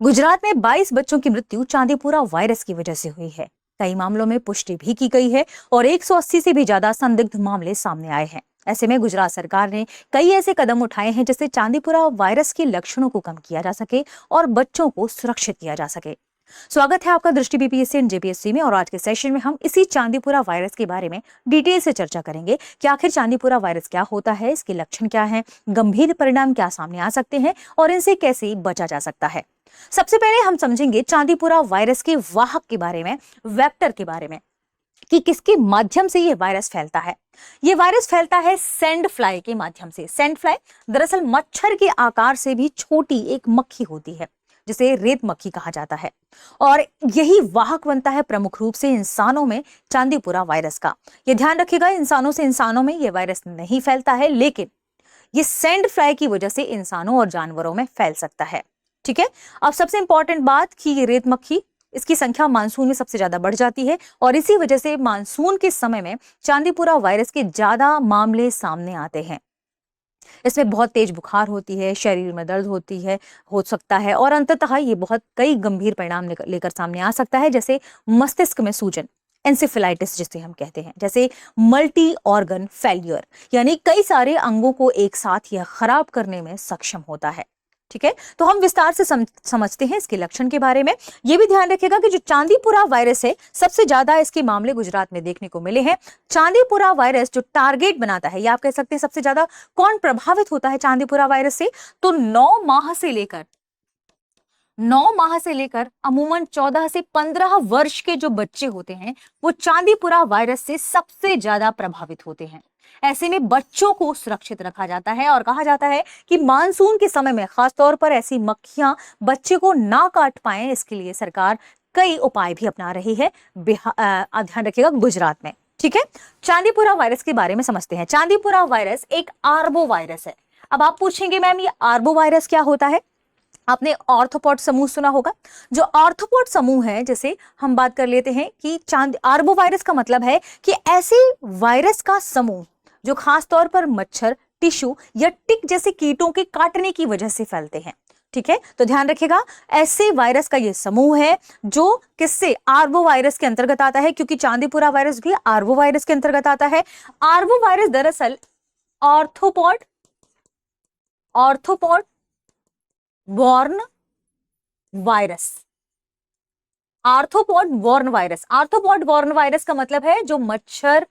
गुजरात में 22 बच्चों की मृत्यु चांदीपुरा वायरस की वजह से हुई है। कई मामलों में पुष्टि भी की गई है और 180 से भी ज्यादा संदिग्ध मामले सामने आए हैं। ऐसे में गुजरात सरकार ने कई ऐसे कदम उठाए हैं जिससे चांदीपुरा वायरस के लक्षणों को कम किया जा सके और बच्चों को सुरक्षित किया जा सके। स्वागत है आपका दृष्टि बीपीएससी एंड जेपीएससी में। और आज के सेशन में हम इसी चांदीपुरा वायरस के बारे में डिटेल से चर्चा करेंगे कि आखिर चांदीपुरा वायरस क्या होता है, इसके लक्षण क्या हैं, गंभीर परिणाम क्या सामने आ सकते हैं और इनसे कैसे बचा जा सकता है। सबसे पहले हम समझेंगे चांदीपुरा वायरस के वाहक के बारे में, वेक्टर के बारे में, कि किसके माध्यम से ये वायरस फैलता है। ये वायरस फैलता है सैंड फ्लाई के माध्यम से। सैंड फ्लाई दरअसल मच्छर के आकार से भी छोटी एक मक्खी होती है जिसे रेत मक्खी कहा जाता है और यही वाहक बनता है प्रमुख रूप से इंसानों में चांदीपुरा वायरस का। ये ध्यान रखिएगा, इंसानों से इंसानों में ये वायरस नहीं फैलता है, लेकिन ये सैंड फ्लाई की वजह से इंसानों और जानवरों में फैल सकता है। ठीक है। अब सबसे इंपॉर्टेंट बात कि ये रेत मक्खी, इसकी संख्या मानसून में सबसे ज्यादा बढ़ जाती है और इसी वजह से मानसून के समय में चांदीपुरा वायरस के ज्यादा मामले सामने आते हैं। इसमें बहुत तेज बुखार होती है, शरीर में दर्द होती है, हो सकता है और अंततः ये बहुत कई गंभीर परिणाम लेकर सामने आ सकता है, जैसे मस्तिष्क में सूजन, एंसेफेलाइटिस जिसे हम कहते हैं, जैसे मल्टी ऑर्गन फेल्यूर, यानी कई सारे अंगों को एक साथ यह खराब करने में सक्षम होता है। ठीक है, तो हम विस्तार से समझते हैं इसके लक्षण के बारे में। यह भी ध्यान रखिएगा कि जो चांदीपुरा वायरस है, सबसे ज्यादा इसके मामले गुजरात में देखने को मिले हैं। चांदीपुरा वायरस जो टारगेट बनाता है, या आप कह सकते हैं सबसे ज्यादा कौन प्रभावित होता है चांदीपुरा वायरस से, तो 9 माह से लेकर अमूमन 14 से 15 वर्ष के जो बच्चे होते हैं वो चांदीपुरा वायरस से सबसे ज्यादा प्रभावित होते हैं। ऐसे में बच्चों को सुरक्षित रखा जाता है और कहा जाता है कि मानसून के समय में खासतौर पर ऐसी मक्खियां बच्चे को ना काट पाएं, इसके लिए सरकार कई उपाय भी अपना रही है। ध्यान रखिएगा गुजरात में। ठीक है, चांदीपुरा वायरस के बारे में समझते हैं। चांदीपुरा वायरस एक आर्बो वायरस है। अब आप पूछेंगे मैम ये आर्बो वायरस क्या होता है? आपने ऑर्थोपॉड समूह सुना होगा। जो ऑर्थोपॉड समूह है, जैसे हम बात कर लेते हैं कि आर्बो वायरस का मतलब है कि ऐसे वायरस का समूह जो खास तौर पर मच्छर, टिश्यू या टिक जैसे कीटों के काटने की वजह से फैलते हैं। ठीक है, तो ध्यान रखिएगा, ऐसे वायरस का यह समूह है जो किससे, आर्बो वायरस के अंतर्गत आता है, क्योंकि चांदीपुरा वायरस भी आर्बो वायरस के अंतर्गत आता है। आर्बो वायरस दरअसल arthropod borne virus, arthropod borne virus. Arthropod borne virus का मतलब है जो मच्छर,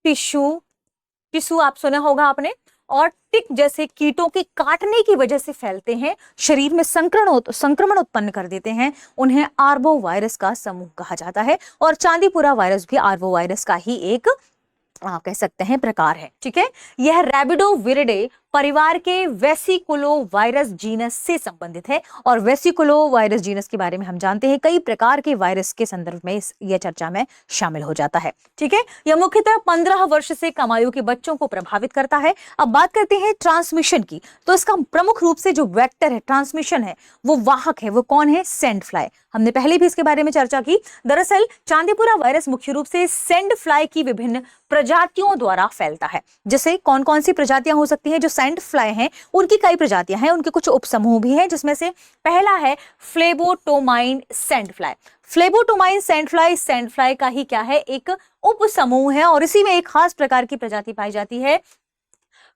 टिश्यू आप सुना होगा आपने, और टिक जैसे कीटों के काटने की वजह से फैलते हैं, शरीर में संक्रमण उत्पन्न कर देते हैं, उन्हें आर्बो वायरस का समूह कहा जाता है। और चांदीपुरा वायरस भी आर्बो वायरस का ही एक कह सकते हैं प्रकार है। ठीक है, यह रैबिडोविरिडे परिवार के वेसिकुलो वायरस जीनस से संबंधित है और वेसिकुलो वायरस जीनस के बारे में हम जानते हैं, कई प्रकार के वायरस के संदर्भ में यह चर्चा में शामिल हो जाता है। ठीक है, यह मुख्यतः 15 वर्ष से कम आयु के बच्चों को प्रभावित करता है। अब बात करते हैं ट्रांसमिशन की, तो इसका प्रमुख रूप से जो वेक्टर है, ट्रांसमिशन है, वो वाहक है, वो कौन है? Sand fly. हमने पहले भी इसके बारे में चर्चा की। दरअसल चांदीपुरा वायरस मुख्य रूप से सैंड फ्लाई की विभिन्न प्रजातियों द्वारा फैलता है। जैसे कौन कौन सी प्रजातियां हो सकती हैं? जो सैंड फ्लाई हैं उनकी कई प्रजातियां हैं, उनके कुछ उपसमूह भी हैं, जिसमें से पहला है phlebotomine sand fly. Phlebotomine sand fly का ही क्या है, एक उपसमूह है और इसी में एक खास प्रकार की प्रजाति पाई जाती है,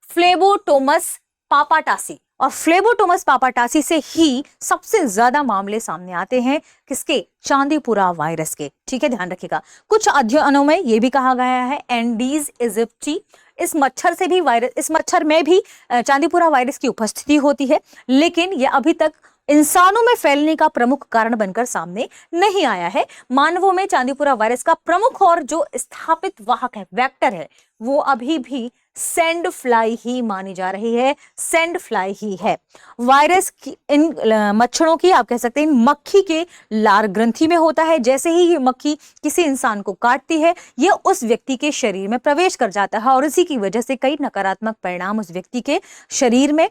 फ्लेबोटोमस पापाटासी। और फ्लेबोटोमस पापाटासी से ही सबसे ज्यादा मामले सामने आते हैं, किसके? चांदीपुरा वायरस के। ठीक है, ध्यान रखिएगा। कुछ अध्ययनों में यह भी कहा गया है एंडीज इजिप्टी, इस मच्छर में भी चांदीपुरा वायरस की उपस्थिति होती है, लेकिन यह अभी तक इंसानों में फैलने का प्रमुख कारण बनकर सामने नहीं आया है। मानवों में चांदीपुरा वायरस का प्रमुख और जो स्थापित वाहक है, वेक्टर है, वो अभी भी सैंड फ्लाई ही मानी जा रही है, सैंड फ्लाई ही है। वायरस इन मच्छरों की, आप कह सकते हैं, इन मक्खी के लार ग्रंथि में होता है। जैसे ही ये मक्खी किसी इंसान को काटती है, यह उस व्यक्ति के शरीर में प्रवेश कर जाता है और इसी की वजह से कई नकारात्मक परिणाम उस व्यक्ति के शरीर में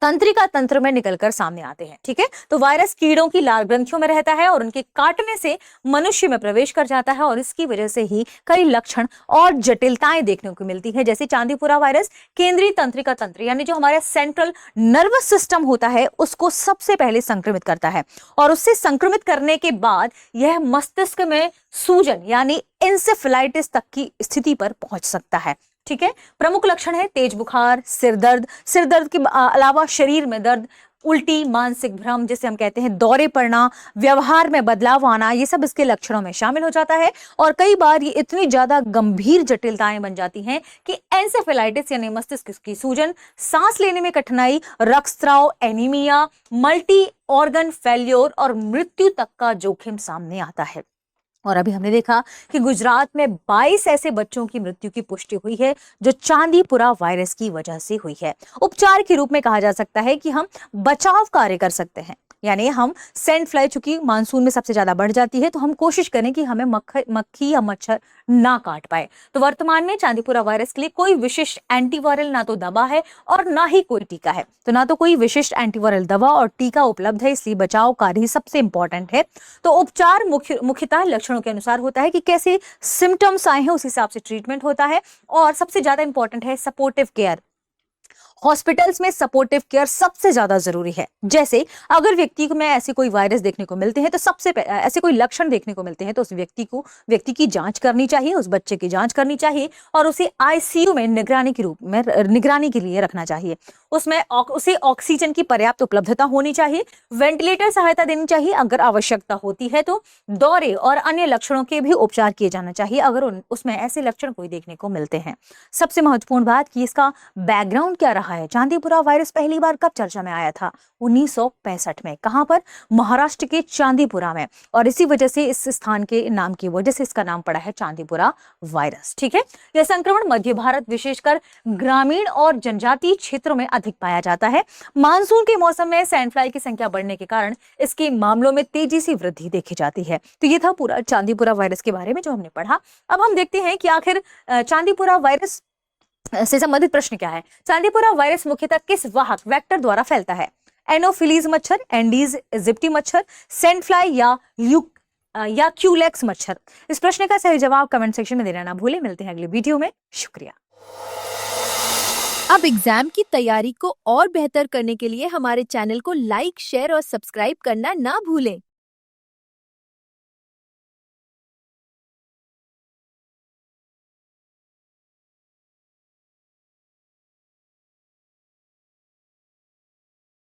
तंत्रिका तंत्र में निकलकर सामने आते हैं। ठीक है, तो वायरस कीड़ों की लाल ग्रंथियों में रहता है और उनके काटने से मनुष्य में प्रवेश कर जाता है और इसकी वजह से ही कई लक्षण और जटिलताएं देखने को मिलती है। जैसे चांदीपुरा वायरस केंद्रीय तंत्रिका तंत्र यानी जो हमारा सेंट्रल नर्वस सिस्टम होता है उसको सबसे पहले संक्रमित करता है और उससे संक्रमित करने के बाद यह मस्तिष्क में सूजन यानी इंसेफेलाइटिस तक की स्थिति पर पहुंच सकता है। ठीक है, प्रमुख लक्षण है तेज बुखार, सिर दर्द के अलावा शरीर में दर्द, उल्टी, मानसिक भ्रम जिसे हम कहते हैं दौरे पड़ना, व्यवहार में बदलाव आना, ये सब इसके लक्षणों में शामिल हो जाता है। और कई बार ये इतनी ज्यादा गंभीर जटिलताएं बन जाती हैं कि एंसेफेलाइटिस यानी मस्तिष्क की सूजन, सांस लेने में कठिनाई, रक्तस्राव, एनीमिया, मल्टी ऑर्गन फेल्योर और मृत्यु तक का जोखिम सामने आता है। और अभी हमने देखा कि गुजरात में 22 ऐसे बच्चों की मृत्यु की पुष्टि हुई है जो चांदीपुरा वायरस की वजह से हुई है। उपचार के रूप में कहा जा सकता है कि हम बचाव कार्य कर सकते हैं, यानी हम सैंड फ्लाई चूंकि मानसून में सबसे ज्यादा बढ़ जाती है तो हम कोशिश करें कि हमें मक्खी या मच्छर ना काट पाए। तो वर्तमान में चांदीपुरा वायरस के लिए कोई विशिष्ट एंटीवायरल ना तो दवा है और ना ही कोई टीका है। तो ना तो कोई विशिष्ट एंटीवायरल दवा और टीका उपलब्ध है, इसलिए बचाव कार्य ही सबसे इंपॉर्टेंट है। तो उपचार मुख्यतः लक्षणों के अनुसार होता है कि कैसे सिम्टम्स आए हैं उस हिसाब से ट्रीटमेंट होता है और सबसे ज्यादा इंपॉर्टेंट है सपोर्टिव केयर। हॉस्पिटल्स में सपोर्टिव केयर सबसे ज्यादा जरूरी है। जैसे अगर व्यक्ति को में ऐसे कोई वायरस देखने को मिलते हैं तो सबसे ऐसे कोई लक्षण देखने को मिलते हैं तो उस व्यक्ति की जांच करनी चाहिए, उस बच्चे की जांच करनी चाहिए और उसे आईसीयू में निगरानी के लिए रखना चाहिए। उसे ऑक्सीजन की पर्याप्त उपलब्धता होनी चाहिए, वेंटिलेटर सहायता देनी चाहिए, अगर आवश्यकता होती है तो दौरे और अन्य लक्षणों के भी उपचार किए जाना चाहिए अगर उसमें ऐसे लक्षण कोई देखने को मिलते हैं। सबसे महत्वपूर्ण बात कि इसका बैकग्राउंड क्या रहा है। चांदीपुरा वायरस पहली बार कब चर्चा में आया था? 1965 में। कहां पर? महाराष्ट्र के चांदीपुरा में। और इसी वजह से इस स्थान के नाम की वजह से इसका नाम पड़ा है चांदीपुरा वायरस। ठीक है, यह संक्रमण मध्य भारत विशेषकर ग्रामीण और जनजातीय क्षेत्रों में अधिक पाया जाता है। मानसून के मौसम में सैंड फ्लाई की संख्या बढ़ने के कारण इसके मामलों में तेजी से वृद्धि देखी जाती है। तो ये था पूरा चांदीपुरा वायरस के बारे में जो हमने पढ़ा। अब हम देखते हैं कि आखिर चांदीपुरा वायरस से संबंधित प्रश्न क्या है। चांदीपुरा वायरस मुख्यतः किस वाहक वेक्टर द्वारा फैलता है? एनोफिलीज मच्छर, एंडीज इजिप्टी मच्छर, सैंड फ्लाई या क्यूलेक्स मच्छर? इस प्रश्न का सही जवाब कमेंट सेक्शन में देना ना भूलें। मिलते हैं अगले वीडियो में। शुक्रिया। अब एग्जाम की तैयारी को और बेहतर करने के लिए हमारे चैनल को लाइक, शेयर और सब्सक्राइब करना ना भूलें।